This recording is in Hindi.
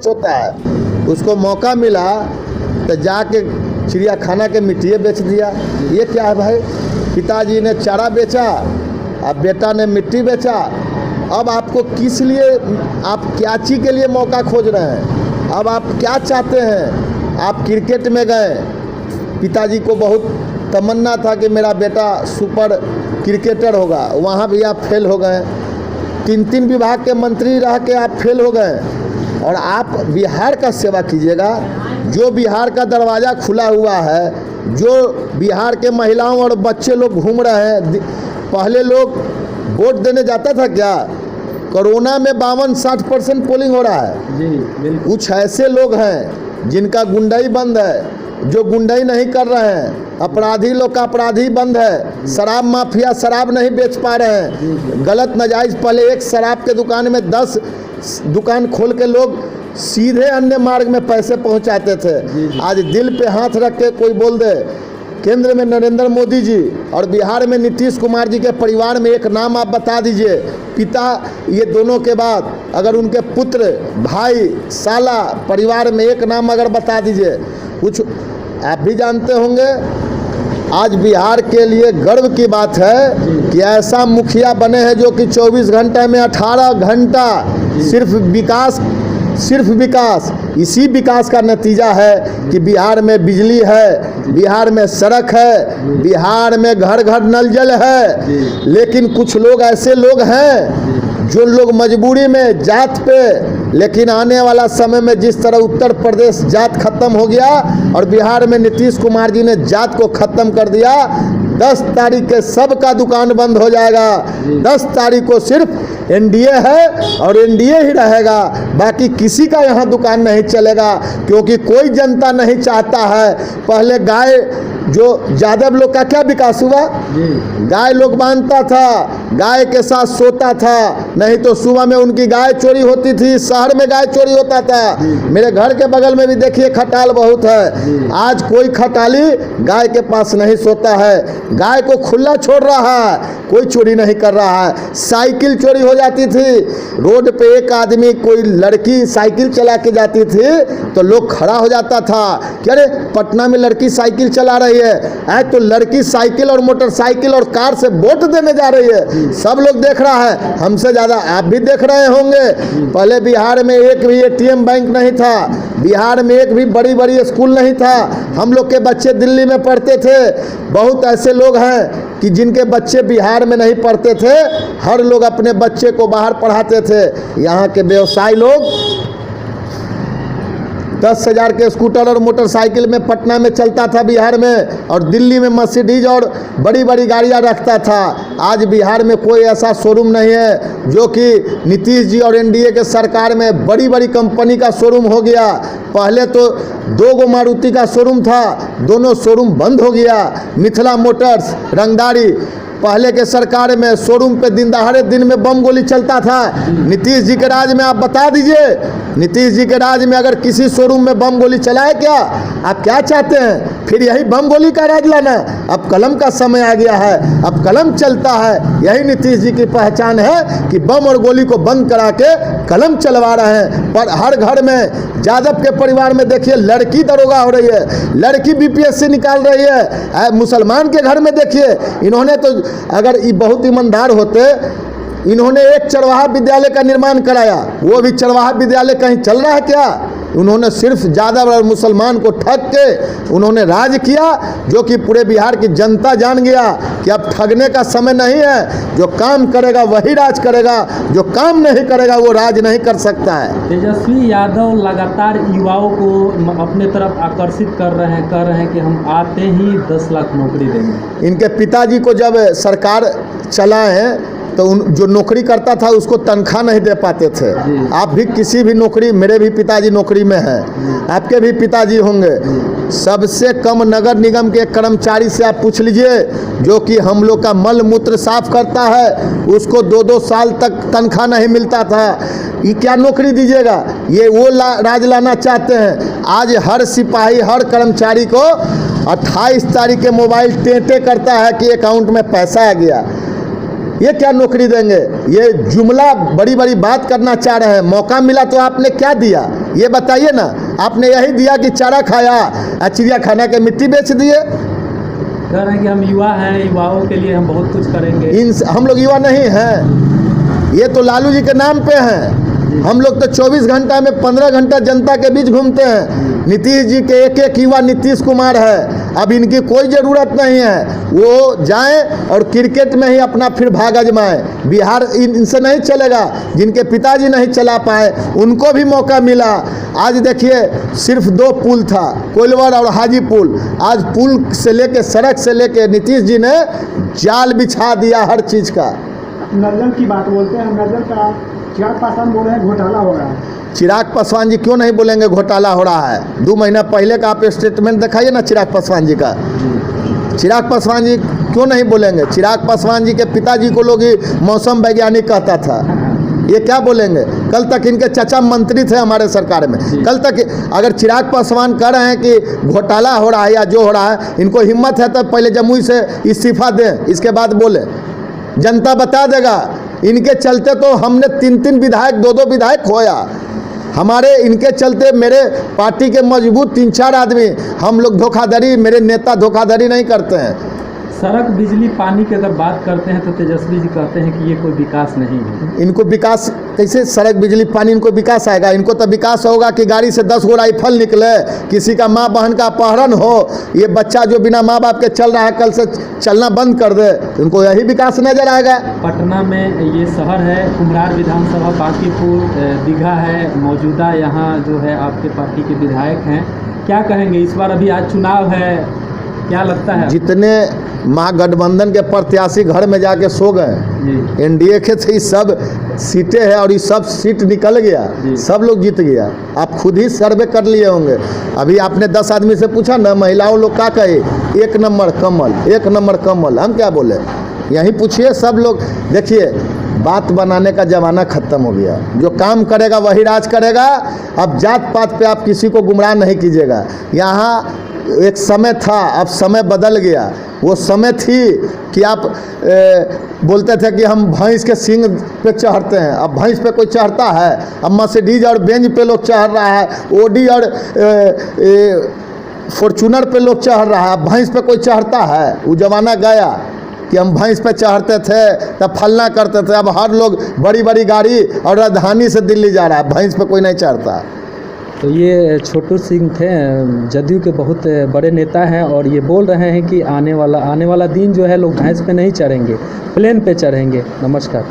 सोच होता है। उसको मौका मिला तो जाके चिड़ियाखाना के मिट्टियाँ बेच दिया। ये क्या है भाई? पिताजी ने चारा बेचा, अब बेटा ने मिट्टी बेचा। अब आपको किस लिए, आप क्या चीज़ के लिए मौका खोज रहे हैं? अब आप क्या चाहते हैं? आप क्रिकेट में गए, पिताजी को बहुत तमन्ना था कि मेरा बेटा सुपर क्रिकेटर होगा, वहाँ भी आप फेल हो गए। 3 विभाग के मंत्री रह के आप फेल हो गए। और आप बिहार का सेवा कीजिएगा। जो बिहार का दरवाज़ा खुला हुआ है, जो बिहार के महिलाओं और बच्चे लोग घूम रहे हैं। पहले लोग वोट देने जाता था क्या? कोरोना में 52-60% पोलिंग हो रहा है जी, बिल्कुल। कुछ ऐसे लोग हैं जिनका गुंडाई बंद है, जो गुंडाई नहीं कर रहे हैं। अपराधी लोग का अपराधी बंद है। शराब माफिया शराब नहीं बेच पा रहे हैं। गलत नाजायज़, पहले एक शराब के दुकान में 10 दुकान खोल के लोग सीधे अन्य मार्ग में पैसे पहुंचाते थे। आज दिल पे हाथ रख के कोई बोल दे, केंद्र में नरेंद्र मोदी जी और बिहार में नीतीश कुमार जी के परिवार में एक नाम आप बता दीजिए, पिता, ये दोनों के बाद अगर उनके पुत्र, भाई, साला, परिवार में एक नाम अगर बता दीजिए। कुछ आप भी जानते होंगे, आज बिहार के लिए गर्व की बात है कि ऐसा मुखिया बने हैं जो कि 24 घंटे में 18 घंटा सिर्फ विकास। इसी विकास का नतीजा है कि बिहार में बिजली है, बिहार में सड़क है, बिहार में घर घर नल जल है। लेकिन कुछ लोग ऐसे लोग हैं जो लोग मजबूरी में जात पे, लेकिन आने वाला समय में जिस तरह उत्तर प्रदेश जात खत्म हो गया और बिहार में नीतीश कुमार जी ने जात को खत्म कर दिया, 10 तारीख के सबका दुकान बंद हो जाएगा। 10 तारीख को सिर्फ एनडीए है और एनडीए ही रहेगा, बाकी किसी का यहाँ दुकान नहीं चलेगा। क्योंकि कोई जनता नहीं चाहता है। पहले गाय, जो यादव लोग का क्या विकास हुआ? गाय लोग बांधता था, गाय के साथ सोता था, नहीं तो सुबह में उनकी गाय चोरी होती थी, शहर में गाय चोरी होता था। मेरे घर के बगल में भी देखिए खटाल बहुत है। आज कोई खटाली गाय के पास नहीं सोता है, गाय को खुला छोड़ रहा है, कोई चोरी नहीं कर रहा है। साइकिल चोरी हो जाती थी, रोड पे एक आदमी, कोई लड़की साइकिल चला के जाती थी तो लोग खड़ा हो जाता था कि अरे पटना में लड़की साइकिल चला रही है, तो लड़की साइकिल और मोटरसाइकिल और कार से वोट देने जा रही है। सब लोग देख रहा है, हमसे ज़्यादा आप भी देख रहे होंगे। पहले बिहार में एक भी एटीएम बैंक नहीं था, बिहार में एक भी बड़ी बड़ी स्कूल नहीं था। हम लोग के बच्चे दिल्ली में पढ़ते थे। बहुत ऐसे लोग हैं कि जिनके बच्चे बिहार में नहीं पढ़ते थे, हर लोग अपने बच्चे को बाहर पढ़ाते थे। यहाँ के व्यवसायी लोग 10,000 के स्कूटर और मोटरसाइकिल में पटना में चलता था बिहार में, और दिल्ली में मर्सिडीज और बड़ी बड़ी गाड़ियाँ रखता था। आज बिहार में कोई ऐसा शोरूम नहीं है जो कि नीतीश जी और एनडीए के सरकार में बड़ी बड़ी कंपनी का शोरूम हो गया। पहले तो 2 मारुति का शोरूम था, दोनों शोरूम बंद हो गया। मिथिला मोटर्स, रंगदारी, पहले के सरकार में शोरूम पे दिन दहाड़े दिन में बम गोली चलता था। नीतीश जी के राज में आप बता दीजिए, नीतीश जी के राज में अगर किसी शोरूम में बम गोली चला है क्या? आप क्या चाहते हैं? फिर यही बम गोली का राज लाना? अब कलम का समय आ गया है, अब कलम चलता है। यही नीतीश जी की पहचान है कि बम और गोली को बंद करा के कलम चलवा रहे हैं। पर हर घर में, यादव के परिवार में देखिए लड़की दरोगा हो रही है, लड़की बीपीएससी निकाल रही है। मुसलमान के घर में देखिए, इन्होंने तो, अगर ये बहुत ईमानदार होते, इन्होंने एक चरवाहा विद्यालय का निर्माण कराया। वो भी चरवाहा विद्यालय कहीं चल रहा है क्या? उन्होंने सिर्फ यादव और मुसलमान को ठग के उन्होंने राज किया, जो कि पूरे बिहार की जनता जान गया कि अब ठगने का समय नहीं है। जो काम करेगा वही राज करेगा, जो काम नहीं करेगा वो राज नहीं कर सकता है। तेजस्वी यादव लगातार युवाओं को अपने तरफ आकर्षित कर रहे हैं कि हम आते ही 10 लाख नौकरी देंगे। इनके पिताजी को जब सरकार चलाए हैं तो जो नौकरी करता था उसको तनख्वाह नहीं दे पाते थे। आप भी किसी भी नौकरी, मेरे भी पिताजी नौकरी में हैं, आपके भी पिताजी होंगे। सबसे कम नगर निगम के कर्मचारी से आप पूछ लीजिए, जो कि हम लोग का मल मूत्र साफ करता है, उसको 2-2 साल तक तनख्वाह नहीं मिलता था। ये क्या नौकरी दीजिएगा? ये वो राज लाना चाहते हैं। आज हर सिपाही, हर कर्मचारी को 28 तारीख के मोबाइल टेंटे करता है कि अकाउंट में पैसा आ गया। ये क्या नौकरी देंगे? ये जुमला बड़ी बड़ी बात करना चाह रहे हैं। मौका मिला तो आपने क्या दिया ये बताइए ना। आपने यही दिया कि चारा खाया, चिड़ियाखाना के मिट्टी बेच दिए। कह रहे हैं कि हम युवा हैं, युवाओं के लिए हम बहुत कुछ करेंगे। हम लोग युवा नहीं हैं, ये तो लालू जी के नाम पे हैं। हम लोग तो 24 घंटा में 15 घंटा जनता के बीच घूमते हैं। नीतीश जी के एक एक युवा नीतीश कुमार है। अब इनकी कोई ज़रूरत नहीं है, वो जाएं और क्रिकेट में ही अपना फिर भाग आजमाएं। बिहार इनसे नहीं चलेगा। जिनके पिताजी नहीं चला पाए उनको भी मौका मिला। आज देखिए सिर्फ 2 पुल था, कोइलवर और हाजी पुल। आज पुल से लेके सड़क से लेके नीतीश जी ने जाल बिछा दिया हर चीज़ का। नलजल की बात बोलते हैं, नलजल का चिराग पासवान बोल रहे हैं घोटाला हो रहा है। चिराग पासवान जी क्यों नहीं बोलेंगे घोटाला हो रहा है? 2 महीना पहले का आप स्टेटमेंट दिखाइए ना चिराग पासवान जी का। चिराग पासवान जी क्यों नहीं बोलेंगे? चिराग पासवान जी के पिताजी को लोग ही मौसम वैज्ञानिक कहता था। ये क्या बोलेंगे? कल तक इनके चाचा मंत्री थे हमारे सरकार में। कल तक अगर चिराग पासवान कह रहे हैं कि घोटाला हो रहा है या जो हो रहा है, इनको हिम्मत है तो पहले जमुई से इस्तीफा दें, इसके बाद बोले। जनता बता देगा। इनके चलते तो हमने 3-3 विधायक 2-2 विधायक खोया। हमारे इनके चलते मेरे पार्टी के मजबूत 3-4 आदमी, हम लोग धोखाधड़ी, मेरे नेता धोखाधड़ी नहीं करते हैं। सड़क, बिजली, पानी की अगर बात करते हैं तो तेजस्वी जी कहते हैं कि ये कोई विकास नहीं है। इनको विकास कैसे? सड़क, बिजली, पानी इनको विकास आएगा? इनको तो विकास होगा कि गाड़ी से 10 गो राइफल निकले, किसी का माँ बहन का अपहरण हो, ये बच्चा जो बिना माँ बाप के चल रहा है कल से चलना बंद कर दे। इनको यही विकास नजर आएगा। पटना में ये शहर है, कुम्हरार विधानसभा, बांकीपुर, दीघा है। मौजूदा यहाँ जो है आपके पार्टी के विधायक हैं, क्या कहेंगे इस बार? अभी आज चुनाव है, क्या लगता है? जितने महागठबंधन के प्रत्याशी घर में जाके सो गए, एनडीए के थे, सब सीटें हैं और ये सब सीट निकल गया, सब लोग जीत गया। आप खुद ही सर्वे कर लिए होंगे। अभी आपने 10 आदमी से पूछा ना, महिलाओं लोग क्या कहे? 1 नंबर कमल, 1 नंबर कमल। हम क्या बोले? यहीं पूछिए सब लोग। देखिए बात बनाने का ज़माना ख़त्म हो गया। जो काम करेगा वही राज करेगा। अब जात पात पे आप किसी को गुमराह नहीं कीजिएगा। यहाँ एक समय था, अब समय बदल गया। वो समय थी कि आप बोलते थे कि हम भैंस के सींग पे चढ़ते हैं। अब भैंस पे कोई चढ़ता है? अब मर्सिडीज और बेंज पे लोग चढ़ रहा है, ओडी और फॉर्चूनर पे लोग चढ़ रहा है। अब भैंस पे कोई चढ़ता है? वो ज़माना गया कि हम भैंस पे चढ़ते थे तब फलना करते थे। अब हर लोग बड़ी बड़ी गाड़ी और राजधानी से दिल्ली जा रहा है, भैंस पे कोई नहीं चढ़ता। तो ये छोटू सिंह थे, जदयू के बहुत बड़े नेता हैं, और ये बोल रहे हैं कि आने वाला दिन जो है लोग भैंस पे नहीं चढ़ेंगे, प्लेन पे चढ़ेंगे। नमस्कार।